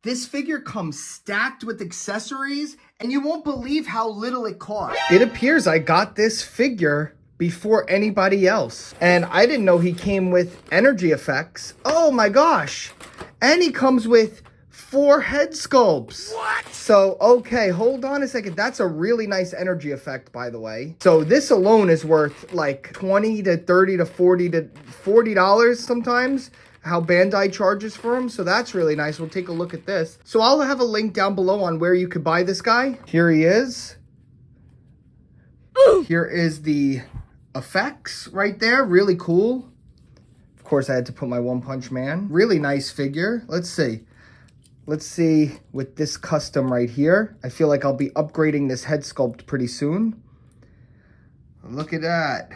This figure comes stacked with accessories, and you won't believe how little it costs. It appears I got this figure before anybody else, and I didn't know he came with energy effects. Oh my gosh. And he comes with 4 head sculpts. What? So, okay, hold on a second. That's a really nice energy effect, by the way. So this alone is worth like 20 to 30 to 40 to $40 sometimes, how Bandai charges for them. So that's really nice. We'll take a look at this. So I'll have a link down below on where you could buy this guy. Here he is. Ooh. Here is the effects right there. Really cool. Of course, I had to put my One Punch Man. Really nice figure. Let's see. Let's see with this custom right here. I feel like I'll be upgrading this head sculpt pretty soon. Look at that.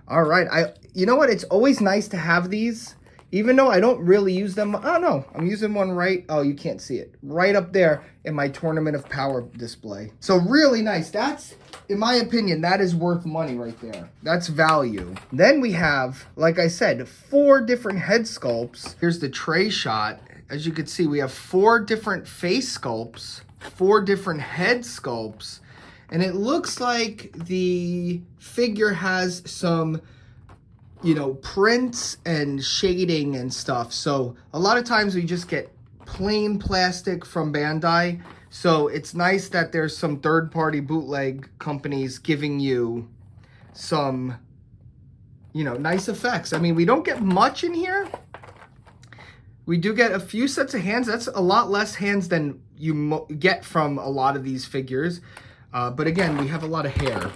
All right. You know what? It's always nice to have these, even though I don't really use them. Oh, no. I'm using one right. Oh, you can't see it. Right up there in my Tournament of Power display. So really nice. That's, in my opinion, that is worth money right there. That's value. Then we have, like I said, 4 different head sculpts. Here's the tray shot. As you can see, we have 4 different face sculpts, 4 different head sculpts, and it looks like the figure has some, you know, prints and shading and stuff. So a lot of times we just get plain plastic from Bandai. So it's nice that there's some third-party bootleg companies giving you some, you know, nice effects. I mean, we don't get much in here. We do get a few sets of hands. That's a lot less hands than you get from a lot of these figures. But again, we have a lot of hair.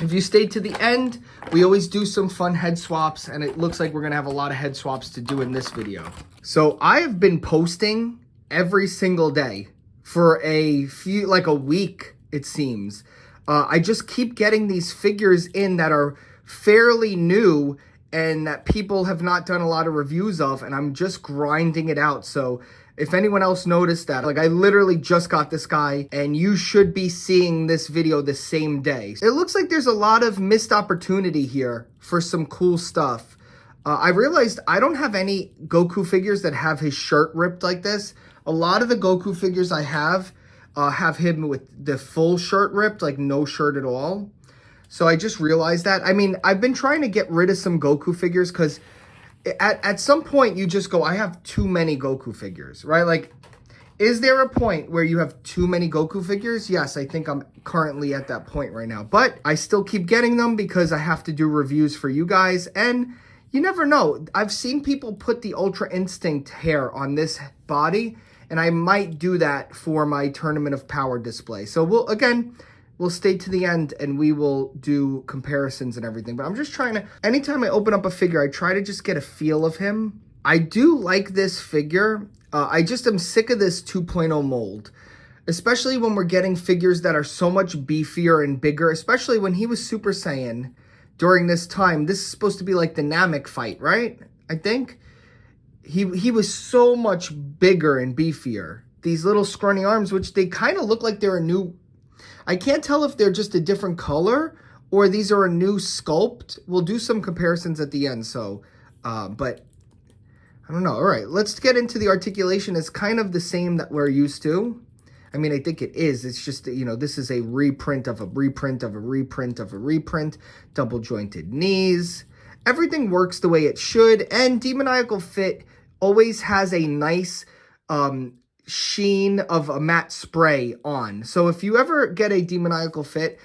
If you stayed to the end, we always do some fun head swaps, and it looks like we're gonna have a lot of head swaps to do in this video. So I have been posting every single day for a few, like a week, it seems. I just keep getting these figures in that are fairly new and that people have not done a lot of reviews of, and I'm just grinding it out. So if anyone else noticed that, like I literally just got this guy, and you should be seeing this video the same day. It looks like there's a lot of missed opportunity here for some cool stuff. I realized I don't have any Goku figures that have his shirt ripped like this. A lot of the Goku figures I have him with the full shirt ripped, like no shirt at all. So I just realized that. I mean, I've been trying to get rid of some Goku figures because at some point you just go, I have too many Goku figures, right? Like, is there a point where you have too many Goku figures? Yes, I think I'm currently at that point right now. But I still keep getting them because I have to do reviews for you guys. And you never know. I've seen people put the Ultra Instinct hair on this body, and I might do that for my Tournament of Power display. So we'll stay to the end and we will do comparisons and everything. But I'm just trying to, anytime I open up a figure, I try to just get a feel of him. I do like this figure. I just am sick of this 2.0 mold, especially when we're getting figures that are so much beefier and bigger, especially when he was Super Saiyan during this time. This is supposed to be like the Namek fight, right? I think he was so much bigger and beefier. These little scrawny arms, which they kind of look like they're a new, I can't tell if they're just a different color or these are a new sculpt. We'll do some comparisons at the end. So, but I don't know. All right, let's get into the articulation. It's kind of the same that we're used to. I mean, I think it is. It's just, you know, this is a reprint of a reprint of a reprint of a reprint. Double jointed knees. Everything works the way it should. And Demoniacal Fit always has a nice, sheen of a matte spray on. So if you ever get a Demoniacal Fit,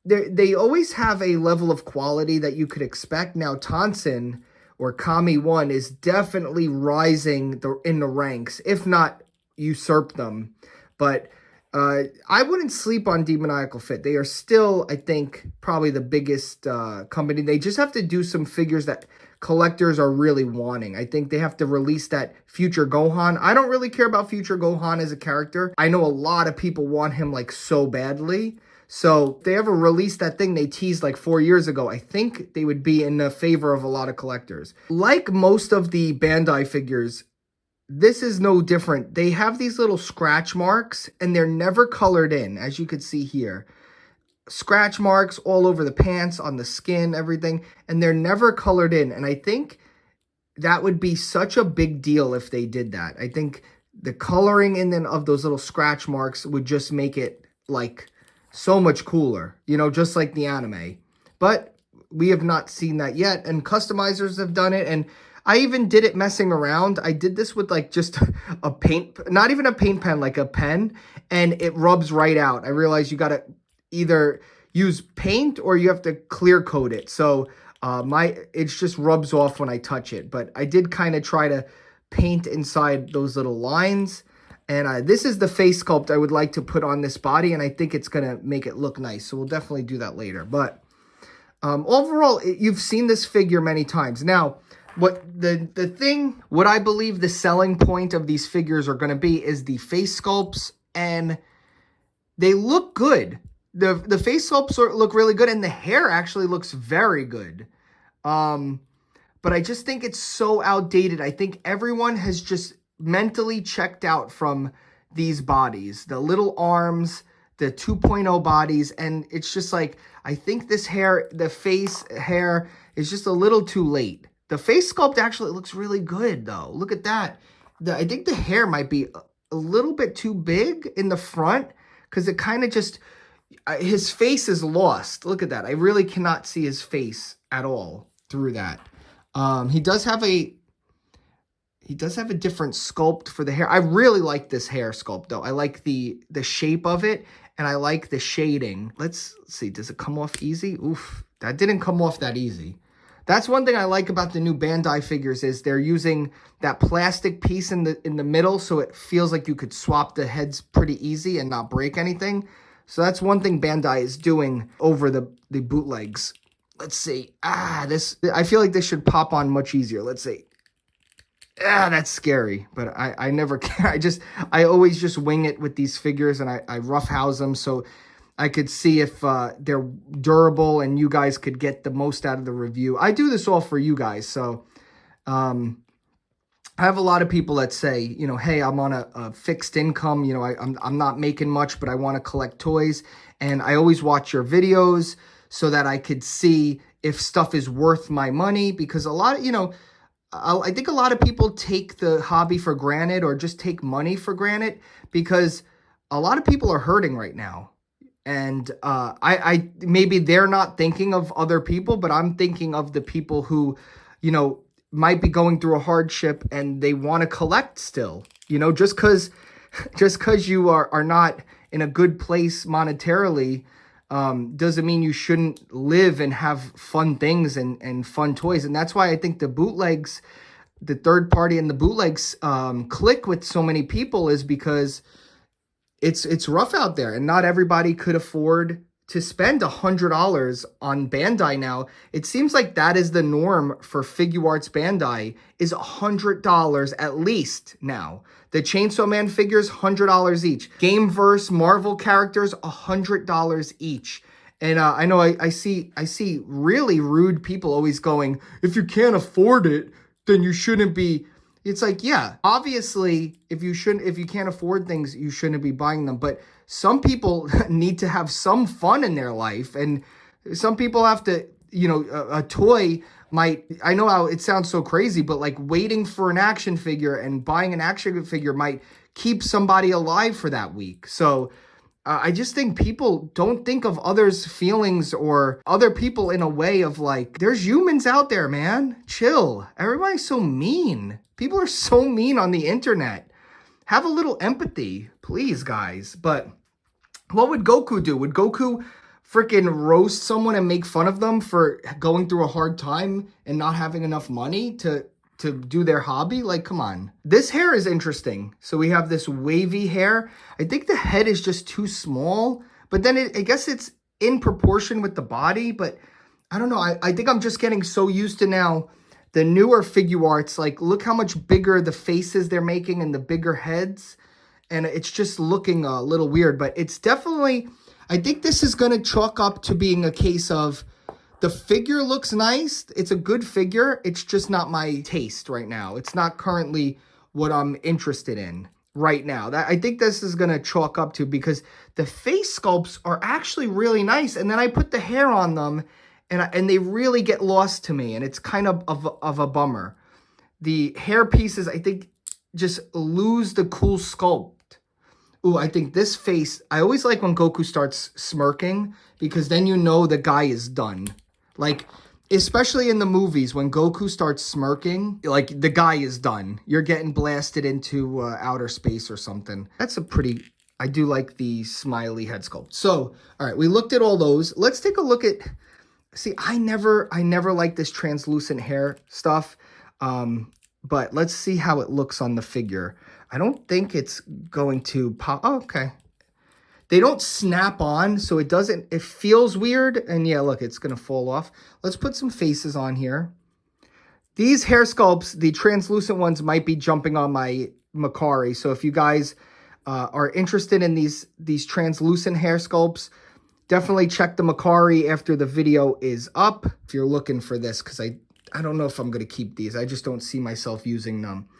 they always have a level of quality that you could expect. Now Tonson or Kami 1 is definitely rising in the ranks, if not usurp them. But I wouldn't sleep on Demoniacal Fit. They are still, I think, probably the biggest company. They just have to do some figures that collectors are really wanting. I think they have to release that Future Gohan. I don't really care about Future Gohan as a character. I know a lot of people want him like so badly. So if they ever release that thing they teased like 4 years ago, I think they would be in the favor of a lot of collectors. Like most of the Bandai figures, this is no different. They have these little scratch marks and they're never colored in, as you can see here. Scratch marks all over the pants, on the skin, everything, and they're never colored in. And I think that would be such a big deal if they did that. I think the coloring in then of those little scratch marks would just make it like so much cooler, you know, just like the anime. But we have not seen that yet, and customizers have done it, and I even did it messing around. I did this with like just a paint, not even a paint pen, like a pen, and it rubs right out. I realized you got to either use paint or you have to clear coat it. So it just rubs off when I touch it. But I did kind of try to paint inside those little lines. And this is the face sculpt I would like to put on this body, and I think it's going to make it look nice. So we'll definitely do that later. But overall, you've seen this figure many times. Now, what I believe the selling point of these figures are going to be is the face sculpts, and they look good. The face sculpts look really good, and the hair actually looks very good. But I just think it's so outdated. I think everyone has just mentally checked out from these bodies. The little arms, the 2.0 bodies, and it's just like, I think this hair, the face hair, is just a little too late. The face sculpt actually looks really good, though. Look at that. I think the hair might be a little bit too big in the front, because it kind of just, his face is lost. Look at that. I really cannot see his face at all through that. He does have a different sculpt for the hair. I really like this hair sculpt, though. I like the shape of it, and I like the shading. Let's see. Does it come off easy? Oof, that didn't come off that easy. That's one thing I like about the new Bandai figures, is they're using that plastic piece in the middle, so it feels like you could swap the heads pretty easy and not break anything. So that's one thing Bandai is doing over the bootlegs. Let's see. I feel like this should pop on much easier. Let's see. That's scary, but I never care. I always just wing it with these figures, and I roughhouse them so I could see if they're durable and you guys could get the most out of the review. I do this all for you guys, so I have a lot of people that say, you know, hey, I'm on a fixed income, you know, I'm not making much, but I want to collect toys, and I always watch your videos so that I could see if stuff is worth my money, because a lot of, you know, I think a lot of people take the hobby for granted, or just take money for granted, because a lot of people are hurting right now. And I maybe they're not thinking of other people, but I'm thinking of the people who, you know, might be going through a hardship and they want to collect still. You know, just because you are not in a good place monetarily doesn't mean you shouldn't live and have fun things and fun toys. And that's why I think the bootlegs, the third party and the bootlegs click with so many people, is because it's rough out there, and not everybody could afford to spend $100 on Bandai now. It seems like that is the norm for Figuarts Bandai, is $100 at least now. The Chainsaw Man figures, $100 each. Gameverse Marvel characters, $100 each. And I know I see really rude people always going, if you can't afford it, then you shouldn't be. It's like, yeah, obviously, if you can't afford things, you shouldn't be buying them. But some people need to have some fun in their life, and some people have to, you know, a toy might, I know how it sounds so crazy, but like waiting for an action figure and buying an action figure might keep somebody alive for that week. So I just think people don't think of others' feelings or other people in a way of like, there's humans out there, man. Chill. Everybody's so mean. People are so mean on the internet. Have a little empathy, please, guys. But what would Goku do? Would Goku freaking roast someone and make fun of them for going through a hard time and not having enough money to do their hobby? Like, come on. This hair is interesting. So we have this wavy hair. I think the head is just too small, but then I guess it's in proportion with the body, but I don't know. I think I'm just getting so used to now the newer Figuarts. Like, look how much bigger the faces they're making and the bigger heads. And it's just looking a little weird, but it's definitely, I think this is going to chalk up to being a case of the figure looks nice. It's a good figure. It's just not my taste right now. It's not currently what I'm interested in right now. I think this is going to chalk up to, because the face sculpts are actually really nice. And then I put the hair on them and they really get lost to me. And it's kind of a bummer. the hair pieces, I think, just lose the cool sculpt. Ooh, I think this face, I always like when Goku starts smirking, because then you know the guy is done. Like, especially in the movies, when Goku starts smirking, like, the guy is done. You're getting blasted into outer space or something. That's a pretty, I do like the smiley head sculpt. So, all right, we looked at all those. Let's take a look at, see, I never like this translucent hair stuff. But let's see how it looks on the figure. I don't think it's going to pop. Oh, okay. They don't snap on, so it doesn't, it feels weird. And yeah, look, it's going to fall off. Let's put some faces on here. These hair sculpts, the translucent ones, might be jumping on my Makari. So if you guys are interested in these translucent hair sculpts, definitely check the Makari after the video is up if you're looking for this, because I don't know if I'm going to keep these. I just don't see myself using them.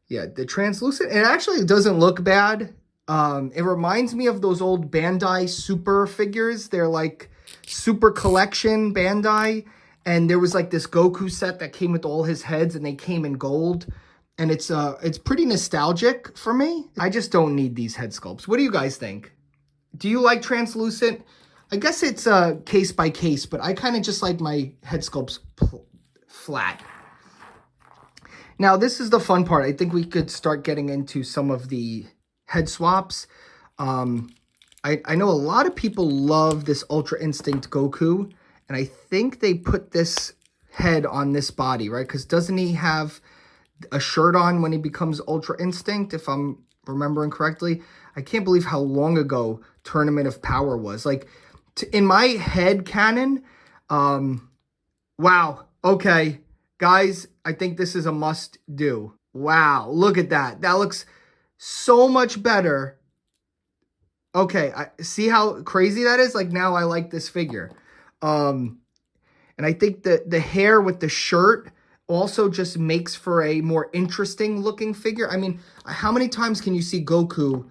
Yeah, the translucent, it actually doesn't look bad. It reminds me of those old Bandai Super figures. They're like Super Collection Bandai. And there was like this Goku set that came with all his heads, and they came in gold. And it's pretty nostalgic for me. I just don't need these head sculpts. What do you guys think? Do you like translucent? I guess it's case by case, but I kind of just like my head sculpts flat. Now, this is the fun part. I think we could start getting into some of the head swaps. I know a lot of people love this Ultra Instinct Goku, and I think they put this head on this body, right? Because doesn't he have a shirt on when he becomes Ultra Instinct, if I'm remembering correctly? I can't believe how long ago Tournament of Power was. Like, in my head canon, wow, okay. Guys, I think this is a must-do. Wow, look at that. That looks so much better. Okay, see how crazy that is? Like, now I like this figure. And I think the hair with the shirt also just makes for a more interesting looking figure. I mean, how many times can you see Goku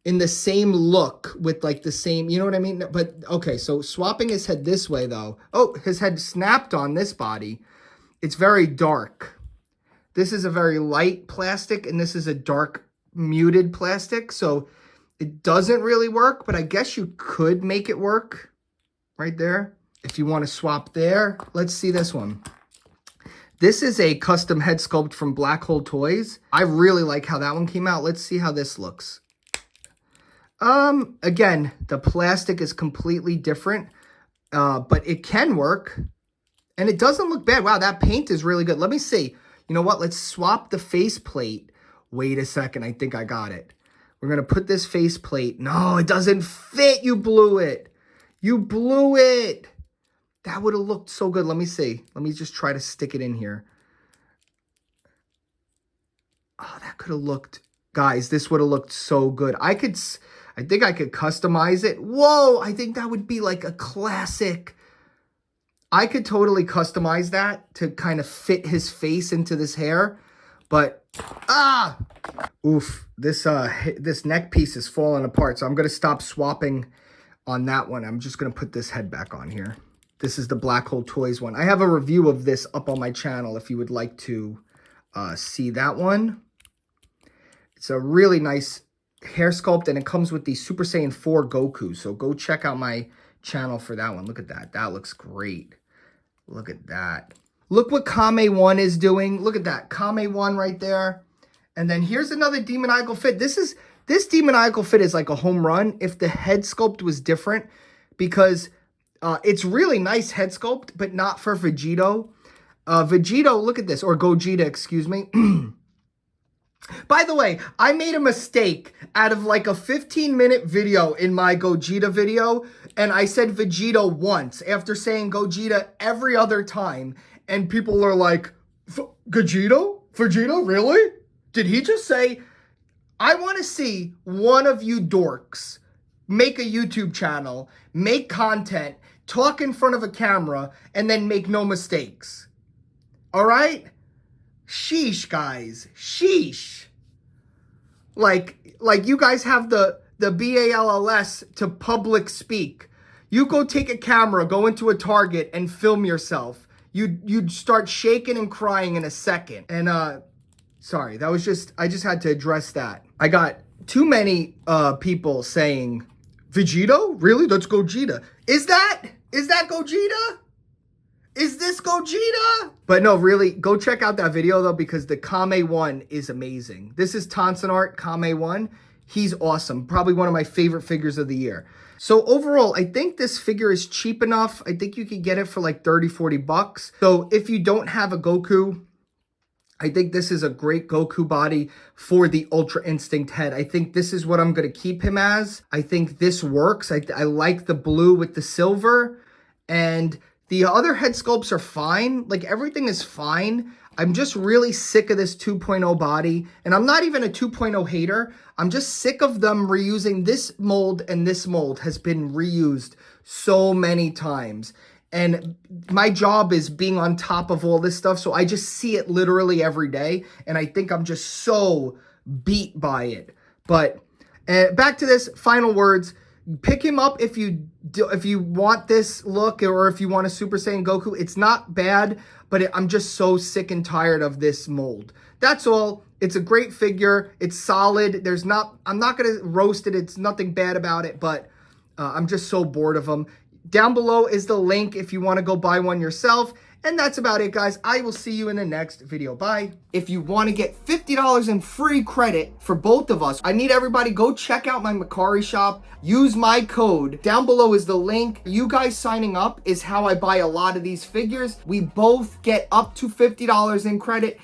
in the same look with like the same, you know what I mean? But, okay, so swapping his head this way, though. Oh, his head snapped on this body. It's very dark. This is a very light plastic, and this is a dark muted plastic. So it doesn't really work, but I guess you could make it work right there. If you want to swap there, let's see this one. This is a custom head sculpt from Black Hole Toys. I really like how that one came out. Let's see how this looks. Again, the plastic is completely different, but it can work. And it doesn't look bad. Wow, that paint is really good. Let me see. You know what? Let's swap the faceplate. Wait a second. I think I got it. We're going to put this faceplate. No, it doesn't fit. You blew it. You blew it. That would have looked so good. Let me see. Let me just try to stick it in here. Oh, that could have looked... Guys, this would have looked so good. I think I could customize it. Whoa, I think that would be like a classic... I could totally customize that to kind of fit his face into this hair, but, oof, this neck piece is falling apart, so I'm going to stop swapping on that one. I'm just going to put this head back on here. This is the Black Hole Toys one. I have a review of this up on my channel if you would like to see that one. It's a really nice hair sculpt, and it comes with the Super Saiyan 4 Goku, so go check out my channel for that one. Look at that. That looks great. Look at that. Look what Kame 1 is doing. Look at that. Kame 1 right there. And then here's another Demoniacal fit. This Demoniacal fit is like a home run if the head sculpt was different, because it's really nice head sculpt, but not for Vegito. Vegito, look at this. Or Gogeta, excuse me. By the way, I made a mistake out of like a 15-minute video in my Gogeta video, and I said Vegito once after saying Gogeta every other time, and people are like, Gogeta? Vegeta? Really? Did he just say... I want to see one of you dorks make a YouTube channel, make content, talk in front of a camera, and then make no mistakes. All right? Sheesh, guys. Sheesh. Like you guys have the BALLS to public speak. You go take a camera, go into a Target, and film yourself. you'd start shaking and crying in a second. And sorry, that was just, I just had to address that. I got too many people saying, Vegito? Really? That's Gogeta. Is that Gogeta? Is this Gogeta? But no, really, go check out that video though, because the Kame 1 is amazing. This is Tonson Art Kame 1. He's awesome. Probably one of my favorite figures of the year. So overall, I think this figure is cheap enough. I think you could get it for like 30, 40 bucks. So if you don't have a Goku, I think this is a great Goku body for the Ultra Instinct head. I think this is what I'm going to keep him as. I think this works. I like the blue with the silver. And the other head sculpts are fine. Like, everything is fine. I'm just really sick of this 2.0 body. And I'm not even a 2.0 hater. I'm just sick of them reusing this mold, and this mold has been reused so many times. And my job is being on top of all this stuff, so I just see it literally every day, and I think I'm just so beat by it. But back to this, final words. Pick him up if you want this look, or if you want a Super Saiyan Goku. It's not bad, but I'm just so sick and tired of this mold. That's all. It's a great figure. It's solid. I'm not going to roast it. It's nothing bad about it, but I'm just so bored of them. Down below is the link if you want to go buy one yourself. And that's about it, guys. I will see you in the next video. Bye. If you want to get $50 in free credit for both of us, I need everybody go check out my Mercari shop. Use my code. Down below is the link. You guys signing up is how I buy a lot of these figures. We both get up to $50 in credit.